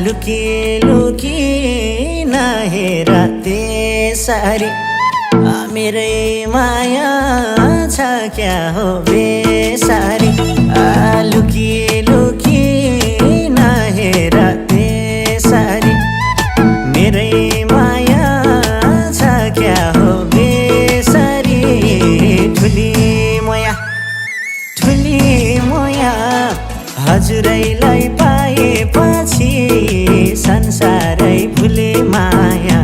लुकी लुकी नहेर त्यसरी मेरै माया छ क्या हो बेसारी लुकी लुकी नहेर त्यसरी मेरै माया छ क्या हो बेसारी ठुली मोया हजुरैलाई पाएपछि संसारै भुले माया